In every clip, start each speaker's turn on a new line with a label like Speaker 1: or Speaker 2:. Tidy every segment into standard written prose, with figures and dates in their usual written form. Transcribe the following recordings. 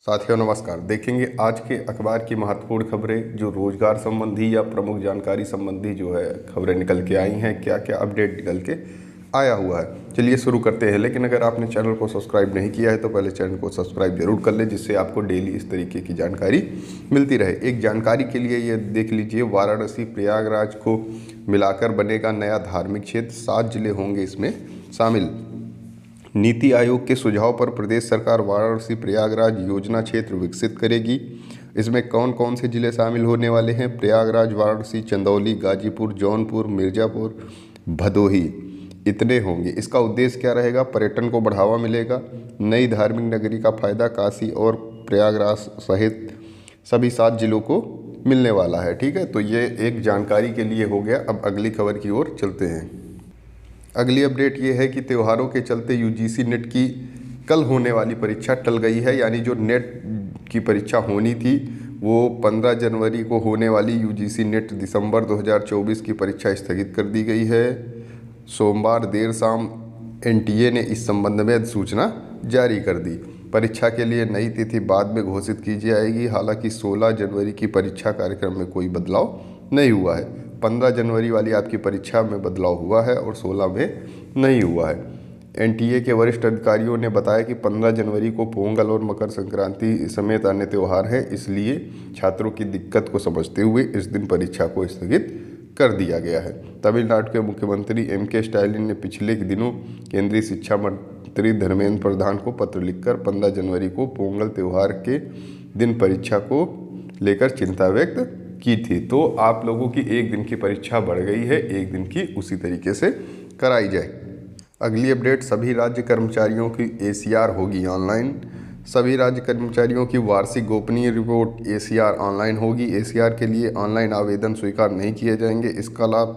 Speaker 1: साथियों नमस्कार। देखेंगे आज के अखबार की महत्वपूर्ण खबरें जो रोजगार संबंधी या प्रमुख जानकारी संबंधी जो है खबरें निकल के आई हैं, क्या क्या अपडेट निकल के आया हुआ है। चलिए शुरू करते हैं। लेकिन अगर आपने चैनल को सब्सक्राइब नहीं किया है तो पहले चैनल को सब्सक्राइब जरूर कर ले, जिससे आपको डेली इस तरीके की जानकारी मिलती रहे। एक जानकारी के लिए ये देख लीजिए, वाराणसी प्रयागराज को मिलाकर बनेगा नया धार्मिक क्षेत्र, 7 जिले होंगे इसमें शामिल। नीति आयोग के सुझाव पर प्रदेश सरकार वाराणसी प्रयागराज योजना क्षेत्र विकसित करेगी। इसमें कौन कौन से जिले शामिल होने वाले हैं? प्रयागराज, वाराणसी, चंदौली, गाजीपुर, जौनपुर, मिर्ज़ापुर, भदोही, इतने होंगे। इसका उद्देश्य क्या रहेगा? पर्यटन को बढ़ावा मिलेगा, नई धार्मिक नगरी का फायदा काशी और प्रयागराज सहित सभी 7 जिलों को मिलने वाला है। ठीक है, तो ये एक जानकारी के लिए हो गया। अब अगली खबर की ओर चलते हैं। अगली अपडेट ये है कि त्योहारों के चलते यूजीसी नेट की कल होने वाली परीक्षा टल गई है। यानी जो नेट की परीक्षा होनी थी वो 15 जनवरी को होने वाली यूजीसी नेट दिसंबर 2024 की परीक्षा स्थगित कर दी गई है। सोमवार देर शाम एनटीए ने इस संबंध में सूचना जारी कर दी। परीक्षा के लिए नई तिथि बाद में घोषित की जाएगी। हालांकि 16 जनवरी की परीक्षा कार्यक्रम में कोई बदलाव नहीं हुआ है। 15 जनवरी वाली आपकी परीक्षा में बदलाव हुआ है और 16 में नहीं हुआ है। एनटीए के वरिष्ठ अधिकारियों ने बताया कि 15 जनवरी को पोंगल और मकर संक्रांति समेत अन्य त्यौहार हैं, इसलिए छात्रों की दिक्कत को समझते हुए इस दिन परीक्षा को स्थगित कर दिया गया है। तमिलनाडु के मुख्यमंत्री एम.के. स्टालिन ने पिछले दिनों केंद्रीय शिक्षा मंत्री धर्मेंद्र प्रधान को पत्र लिखकर 15 जनवरी को पोंगल त्यौहार के दिन परीक्षा को लेकर चिंता व्यक्त की थी। तो आप लोगों की एक दिन की परीक्षा बढ़ गई है, एक दिन की उसी तरीके से कराई जाए। अगली अपडेट, सभी राज्य कर्मचारियों की एसीआर होगी ऑनलाइन। सभी राज्य कर्मचारियों की वार्षिक गोपनीय रिपोर्ट एसीआर ऑनलाइन होगी। एसीआर के लिए ऑनलाइन आवेदन स्वीकार नहीं किए जाएंगे। इसका लाभ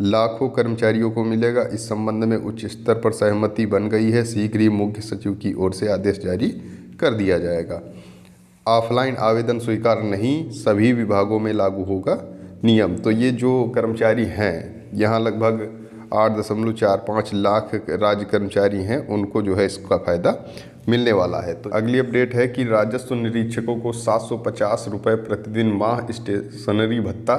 Speaker 1: लाखों कर्मचारियों को मिलेगा। इस संबंध में उच्च स्तर पर सहमति बन गई है। शीघ्र ही मुख्य सचिव की ओर से आदेश जारी कर दिया जाएगा। ऑफलाइन आवेदन स्वीकार नहीं, सभी विभागों में लागू होगा नियम। तो ये जो कर्मचारी हैं, यहाँ लगभग 8.45 लाख राज्य कर्मचारी हैं, उनको जो है इसका फ़ायदा मिलने वाला है। तो अगली अपडेट है कि राजस्व निरीक्षकों को 750 रुपये प्रतिदिन माह स्टेशनरी भत्ता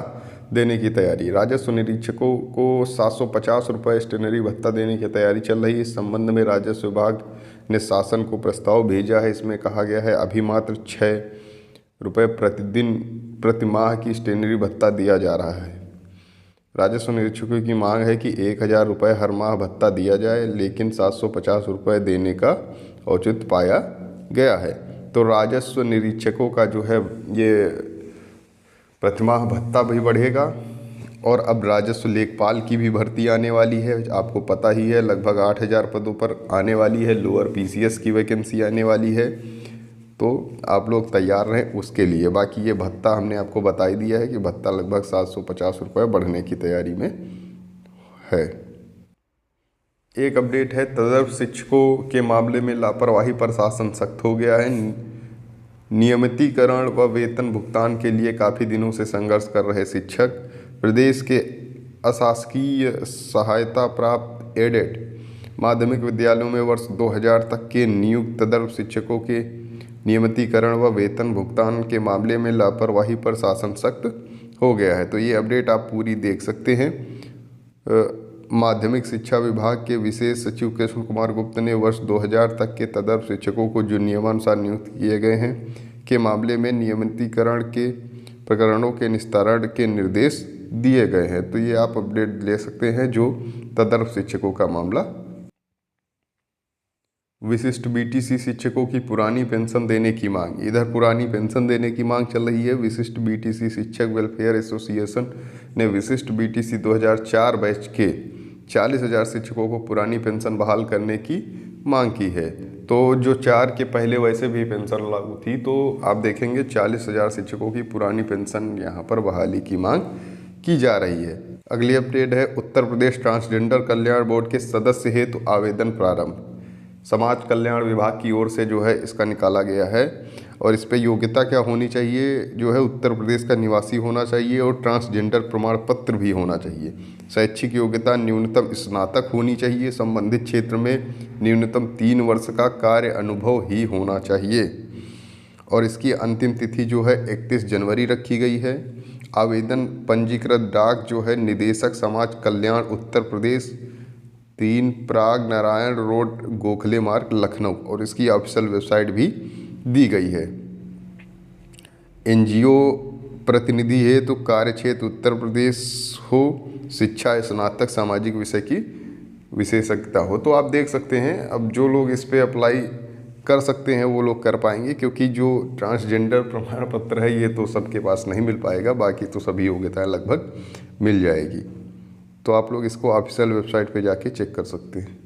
Speaker 1: देने की तैयारी। राजस्व निरीक्षकों को 750 रुपये स्टेशनरी भत्ता देने की तैयारी चल रही है। इस संबंध में राजस्व विभाग ने शासन को प्रस्ताव भेजा है। इसमें कहा गया है अभी मात्र 6 रुपये प्रतिदिन प्रति माह की स्टेशनरी भत्ता दिया जा रहा है। राजस्व निरीक्षकों की मांग है कि 1000 रुपये हर माह भत्ता दिया जाए, लेकिन 750 रुपये देने का औचित्य पाया गया है। तो राजस्व निरीक्षकों का जो है ये प्रतिमाह भत्ता भी बढ़ेगा। और अब राजस्व लेखपाल की भी भर्ती आने वाली है। आपको पता ही है लगभग 8000 पदों पर आने वाली है। लोअर पीसीएस की वैकेंसी आने वाली है, तो आप लोग तैयार रहें उसके लिए। बाकी ये भत्ता हमने आपको बता ही दिया है कि भत्ता लगभग 750 रुपये बढ़ने की तैयारी में है। एक अपडेट है, तदर्थ शिक्षकों के मामले में लापरवाही पर शासन सख्त हो गया है। नियमितीकरण व वेतन भुगतान के लिए काफ़ी दिनों से संघर्ष कर रहे शिक्षक प्रदेश के अशासकीय सहायता प्राप्त एडेड माध्यमिक विद्यालयों में वर्ष 2000 तक के नियुक्त तदर्थ शिक्षकों के नियमितीकरण व वेतन भुगतान के मामले में लापरवाही पर शासन सख्त हो गया है। तो ये अपडेट आप पूरी देख सकते हैं। माध्यमिक शिक्षा विभाग के विशेष सचिव कृष्ण कुमार गुप्त ने वर्ष 2000 तक के तदर्थ शिक्षकों को जो नियमानुसार नियुक्त किए गए हैं के मामले में नियमितीकरण के प्रकरणों के निस्तारण के निर्देश दिए गए हैं। तो ये आप अपडेट ले सकते हैं जो तदर्थ शिक्षकों का मामला। विशिष्ट बीटीसी शिक्षकों की पुरानी पेंशन देने की मांग। इधर पुरानी पेंशन देने की मांग चल रही है। विशिष्ट बीटीसी शिक्षक वेलफेयर एसोसिएशन ने विशिष्ट बीटीसी 2004 बैच के 40,000 शिक्षकों को पुरानी पेंशन बहाल करने की मांग की है। तो जो 4 के पहले वैसे भी पेंशन लागू थी, तो आप देखेंगे 40,000 शिक्षकों की पुरानी पेंशन यहाँ पर बहाली की मांग की जा रही है। अगली अपडेट है, उत्तर प्रदेश ट्रांसजेंडर कल्याण बोर्ड के सदस्य हेतु आवेदन प्रारंभ। समाज कल्याण विभाग की ओर से जो है इसका निकाला गया है और इस पर योग्यता क्या होनी चाहिए, जो है उत्तर प्रदेश का निवासी होना चाहिए और ट्रांसजेंडर प्रमाण पत्र भी होना चाहिए। शैक्षिक योग्यता न्यूनतम स्नातक होनी चाहिए। संबंधित क्षेत्र में न्यूनतम 3 वर्ष का कार्य अनुभव ही होना चाहिए। और इसकी अंतिम तिथि जो है 31 जनवरी रखी गई है। आवेदन पंजीकृत डाक जो है निदेशक समाज कल्याण उत्तर प्रदेश 3 प्राग नारायण रोड गोखले मार्ग लखनऊ, और इसकी ऑफिशियल वेबसाइट भी दी गई है। एनजीओ प्रतिनिधि है तो कार्य क्षेत्र उत्तर प्रदेश हो, शिक्षा स्नातक सामाजिक विषय की विशेषज्ञता हो। तो आप देख सकते हैं अब जो लोग इस पे अप्लाई कर सकते हैं वो लोग कर पाएंगे, क्योंकि जो ट्रांसजेंडर प्रमाण पत्र है ये तो सबके पास नहीं मिल पाएगा, बाकी तो सभी योग्यताएं लगभग मिल जाएगी। तो आप लोग इसको ऑफिशियल वेबसाइट पे जाके चेक कर सकते हैं।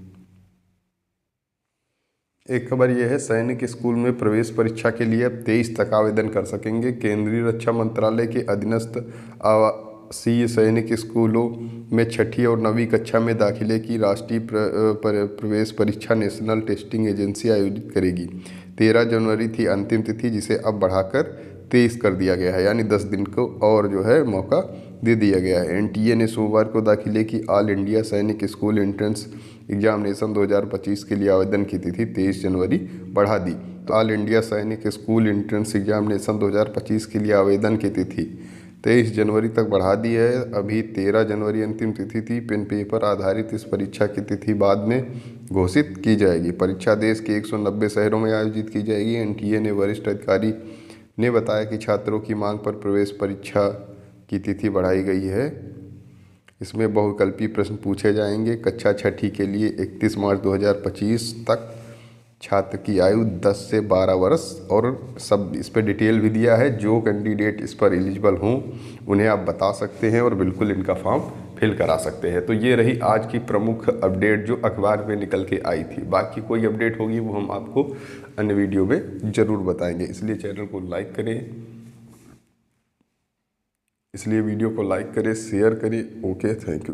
Speaker 1: एक खबर यह है, सैनिक स्कूल में प्रवेश परीक्षा के लिए अब 23 तक आवेदन कर सकेंगे। केंद्रीय रक्षा मंत्रालय के अधीनस्थ आवासीय सैनिक स्कूलों में 6ठी और 9वीं कक्षा में दाखिले की राष्ट्रीय प्रवेश परीक्षा नेशनल टेस्टिंग एजेंसी आयोजित करेगी। 13 जनवरी थी अंतिम तिथि, जिसे अब बढ़ाकर 23 कर दिया गया है, यानी 10 दिन को और जो है मौका दे दिया गया है। एनटीए ने सोमवार को दाखिले की ऑल इंडिया सैनिक स्कूल एंट्रेंस एग्जामिनेशन 2025 के लिए आवेदन की तिथि 23 जनवरी बढ़ा दी। ऑल इंडिया सैनिक स्कूल एंट्रेंस एग्जामिनेशन 2025 के लिए आवेदन की तिथि 23 जनवरी तक बढ़ा दी है। अभी 13 जनवरी अंतिम तिथि थी। पेन पेपर आधारित इस परीक्षा की तिथि बाद में घोषित की जाएगी। परीक्षा देश के 190 शहरों में आयोजित की जाएगी। एनटीए ने वरिष्ठ अधिकारी ने बताया कि छात्रों की मांग पर प्रवेश परीक्षा की तिथि बढ़ाई गई है। इसमें बहुविकल्पीय प्रश्न पूछे जाएंगे। कक्षा 6ठी के लिए 31 मार्च 2025 तक छात्र की आयु 10 से 12 वर्ष, और सब इस पर डिटेल भी दिया है। जो कैंडिडेट इस पर एलिजिबल हों उन्हें आप बता सकते हैं और बिल्कुल इनका फॉर्म फिल करा सकते हैं। तो ये रही आज की प्रमुख अपडेट जो अखबार में निकल के आई थी। बाकी कोई अपडेट होगी वो हम आपको अन्य वीडियो में ज़रूर बताएंगे, इसलिए चैनल को लाइक करें, इसलिए वीडियो को लाइक करें, शेयर करें। Okay, thank you.